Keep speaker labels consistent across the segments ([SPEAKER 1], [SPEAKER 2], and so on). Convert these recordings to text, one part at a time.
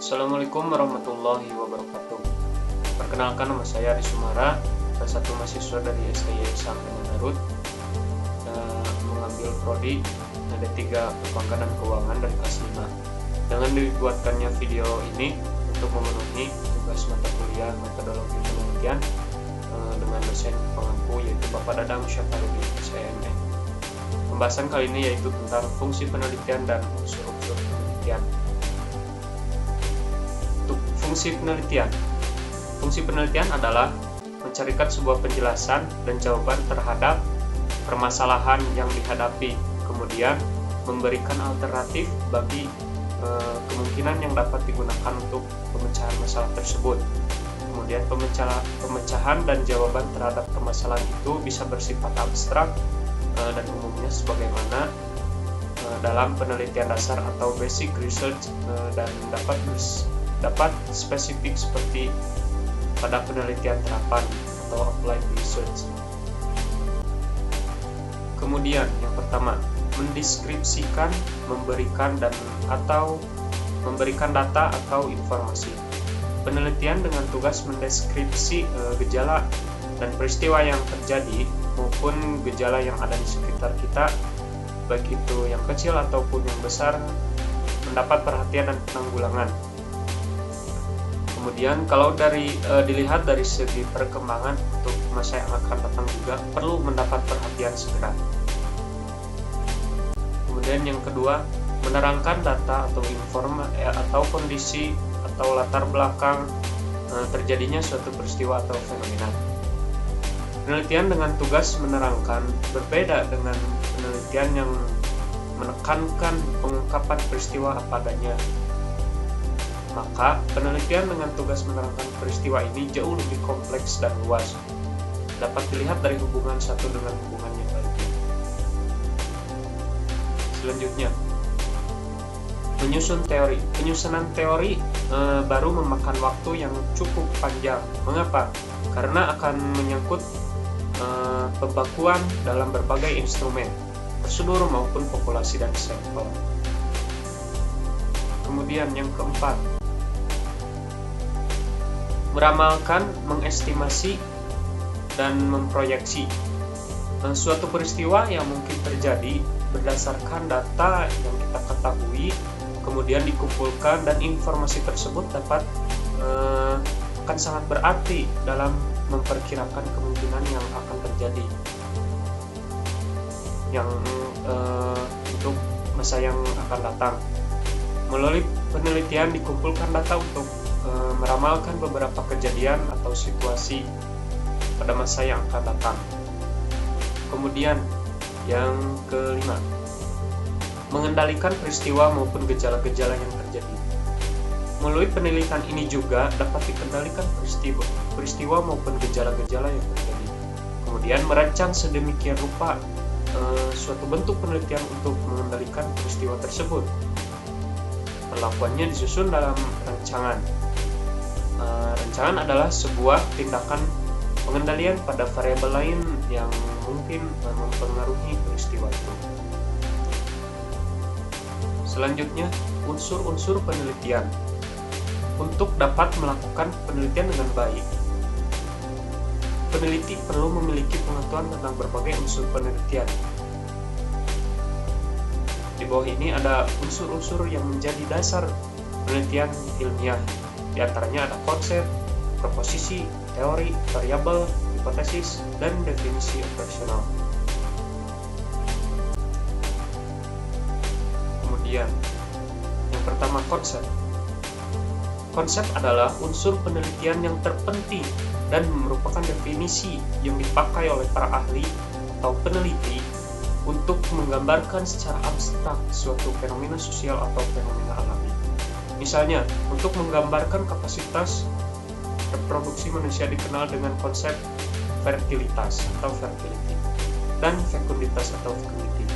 [SPEAKER 1] Assalamualaikum warahmatullahi wabarakatuh. Perkenalkan, nama saya Ari Sumara, salah satu mahasiswa dari STY Sampai Garut, mengambil prodi D3 Perbankan dan Keuangan dari kelas 5. Dengan dibuatkannya video ini untuk memenuhi tugas mata kuliah metodologi penelitian dengan dosen pengampu yaitu Bapak Dadang Syafarudin SMM. Pembahasan kali ini yaitu tentang fungsi penelitian dan unsur-unsur penelitian. Untuk fungsi penelitian adalah mencarikan sebuah penjelasan dan jawaban terhadap permasalahan yang dihadapi, kemudian memberikan alternatif bagi kemungkinan yang dapat digunakan untuk pemecahan masalah tersebut. Kemudian pemecahan dan jawaban terhadap permasalahan itu bisa bersifat abstrak dan umumnya sebagaimana dalam penelitian dasar atau basic research, dan dapat spesifik seperti pada penelitian terapan atau applied research. Kemudian yang pertama, mendeskripsikan, memberikan data atau informasi. Penelitian dengan tugas mendeskripsi gejala dan peristiwa yang terjadi maupun gejala yang ada di sekitar kita, baik itu yang kecil ataupun yang besar, mendapat perhatian dan penanggulangan. Kemudian kalau dilihat dari segi perkembangan untuk masa yang akan datang juga perlu mendapat perhatian segera. Kemudian yang kedua, menerangkan data atau atau kondisi atau latar belakang terjadinya suatu peristiwa atau fenomena. Penelitian dengan tugas menerangkan berbeda dengan penelitian yang menekankan pengungkapan peristiwa apa adanya. Maka penelitian dengan tugas menerangkan peristiwa ini jauh lebih kompleks dan luas. Dapat dilihat dari hubungan satu dengan hubungan yang lainnya. Selanjutnya, menyusun teori. Penyusunan teori baru memakan waktu yang cukup panjang. Mengapa? Karena akan menyangkut pembakuan dalam berbagai instrumen, prosedur maupun populasi dan sampel. Kemudian yang keempat, meramalkan, mengestimasi, dan memproyeksi suatu peristiwa yang mungkin terjadi berdasarkan data yang kita ketahui, kemudian dikumpulkan, dan informasi tersebut akan sangat berarti dalam memperkirakan kemungkinan yang akan terjadi untuk masa yang akan datang. Melalui penelitian dikumpulkan data untuk meramalkan beberapa kejadian atau situasi pada masa yang akan datang. Kemudian yang kelima, mengendalikan peristiwa maupun gejala-gejala yang terjadi. Melalui penelitian ini juga dapat dikendalikan peristiwa maupun gejala-gejala yang terjadi. Kemudian merancang sedemikian rupa suatu bentuk penelitian untuk mengendalikan peristiwa tersebut. Perlakuannya disusun dalam rancangan. Rancangan adalah sebuah tindakan pengendalian pada variabel lain yang mungkin mempengaruhi peristiwa itu. Selanjutnya, unsur-unsur penelitian. Untuk dapat melakukan penelitian dengan baik, peneliti perlu memiliki pengetahuan tentang berbagai unsur penelitian. Di bawah ini ada unsur-unsur yang menjadi dasar penelitian ilmiah. Di antaranya ada konsep, proposisi, teori, variabel, hipotesis, dan definisi operasional. Kemudian, yang pertama, konsep. Konsep adalah unsur penelitian yang terpenting dan merupakan definisi yang dipakai oleh para ahli atau peneliti untuk menggambarkan secara abstrak suatu fenomena sosial atau fenomena alami. Misalnya, untuk menggambarkan kapasitas reproduksi manusia dikenal dengan konsep fertilitas atau fertility, dan fekunditas atau fecundity.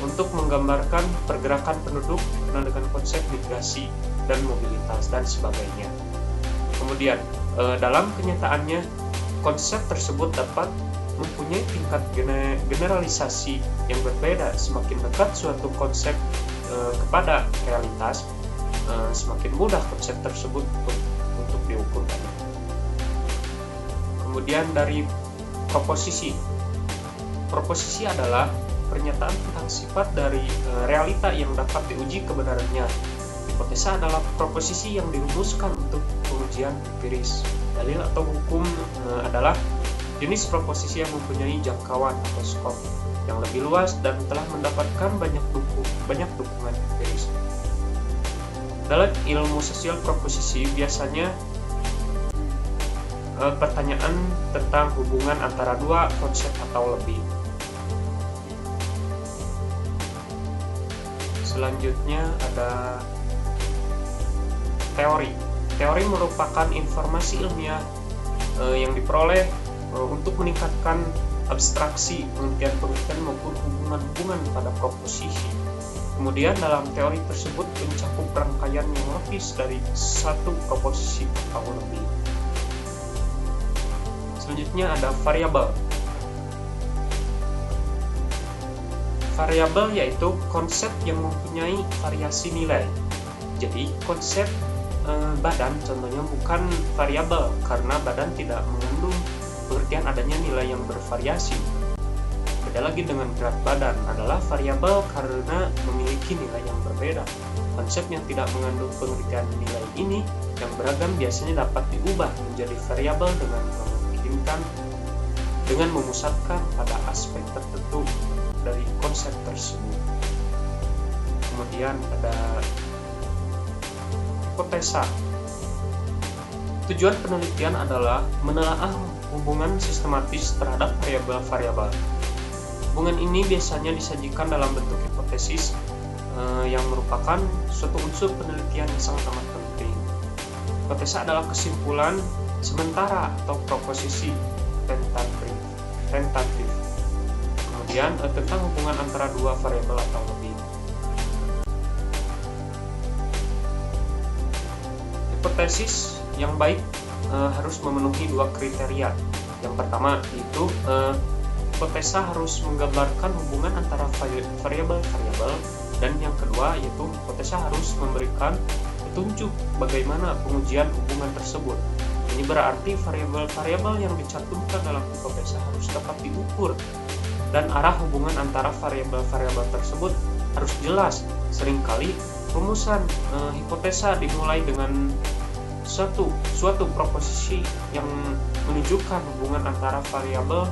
[SPEAKER 1] Untuk menggambarkan pergerakan penduduk dikenal dengan konsep migrasi dan mobilitas, dan sebagainya. Kemudian, dalam kenyataannya, konsep tersebut dapat mempunyai tingkat generalisasi yang berbeda. Semakin dekat suatu konsep kepada realitas, semakin mudah konsep tersebut untuk diukurkan. Kemudian dari proposisi. Proposisi adalah pernyataan tentang sifat dari realita yang dapat diuji kebenarannya. Hipotesa adalah proposisi yang dirumuskan untuk pengujian empiris. Dalil atau hukum adalah jenis proposisi yang mempunyai jangkauan atau skop yang lebih luas dan telah mendapatkan banyak dukungan empiris. Dalam ilmu sosial proposisi biasanya pertanyaan tentang hubungan antara dua konsep atau lebih. Selanjutnya ada teori. Teori merupakan informasi ilmiah yang diperoleh untuk meningkatkan abstraksi, pengertian-pengertian maupun hubungan-hubungan pada proposisi. Kemudian dalam teori tersebut mencakup rangkaian yang logis dari satu proposisi atau lebih. Selanjutnya ada variabel. Variabel yaitu konsep yang mempunyai variasi nilai. Jadi konsep badan contohnya bukan variabel karena badan tidak mengandung pengertian adanya nilai yang bervariasi. Beda lagi dengan berat badan adalah variabel karena memiliki nilai yang berbeda. Konsep yang tidak mengandung pengertian nilai ini yang beragam biasanya dapat diubah menjadi variabel dengan memusatkan pada aspek tertentu dari konsep tersebut. Kemudian ada hipotesa. Tujuan penelitian adalah menelaah hubungan sistematis terhadap variabel-variabel. Hubungan ini biasanya disajikan dalam bentuk hipotesis yang merupakan suatu unsur penelitian yang sangat amat penting. Hipotesa adalah kesimpulan sementara atau proposisi tentatif. Kemudian tentang hubungan antara dua variabel atau lebih. Hipotesis yang baik harus memenuhi dua kriteria. Yang pertama itu hipotesa harus menggambarkan hubungan antara variabel-variabel, dan yang kedua yaitu hipotesa harus memberikan petunjuk bagaimana pengujian hubungan tersebut. Ini berarti variabel-variabel yang dicantumkan dalam hipotesa harus dapat diukur dan arah hubungan antara variabel-variabel tersebut harus jelas. Seringkali rumusan hipotesa dimulai dengan suatu proposisi yang menunjukkan hubungan antara variabel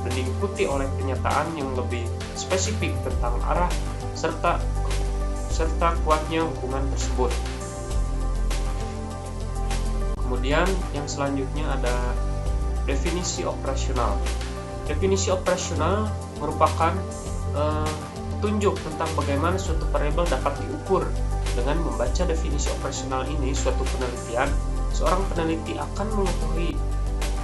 [SPEAKER 1] dan diikuti oleh pernyataan yang lebih spesifik tentang arah serta kuatnya hubungan tersebut. Kemudian yang selanjutnya ada definisi operasional. Definisi operasional merupakan petunjuk tentang bagaimana suatu variabel dapat diukur. Dengan membaca definisi operasional ini, suatu penelitian, seorang peneliti akan mengetahui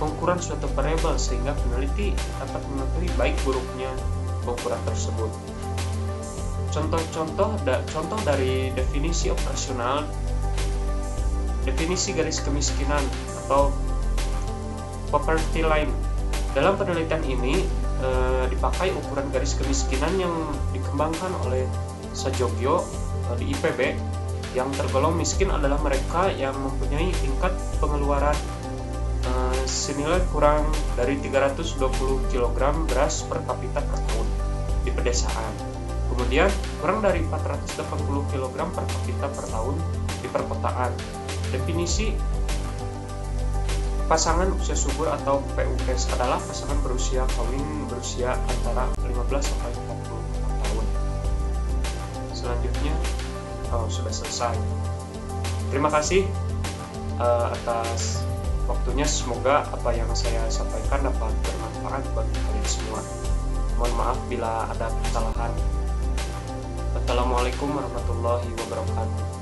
[SPEAKER 1] pengukuran suatu variabel sehingga peneliti dapat mengetahui baik buruknya pengukuran tersebut. Contoh dari definisi operasional, definisi garis kemiskinan atau poverty line. Dalam penelitian ini dipakai ukuran garis kemiskinan yang dikembangkan oleh Sajogyo di IPB. Yang tergolong miskin adalah mereka yang mempunyai tingkat pengeluaran senilai kurang dari 320 kg beras per kapita per tahun di pedesaan. Kemudian kurang dari 480 kg per kapita per tahun di perkotaan. Definisi pasangan usia subur atau PUS adalah pasangan berusia antara 15 sampai 44 tahun. Selanjutnya sudah selesai. Terima kasih atas waktunya. Semoga apa yang saya sampaikan dapat bermanfaat bagi kalian semua. Mohon maaf bila ada kesalahan. Assalamualaikum warahmatullahi wabarakatuh.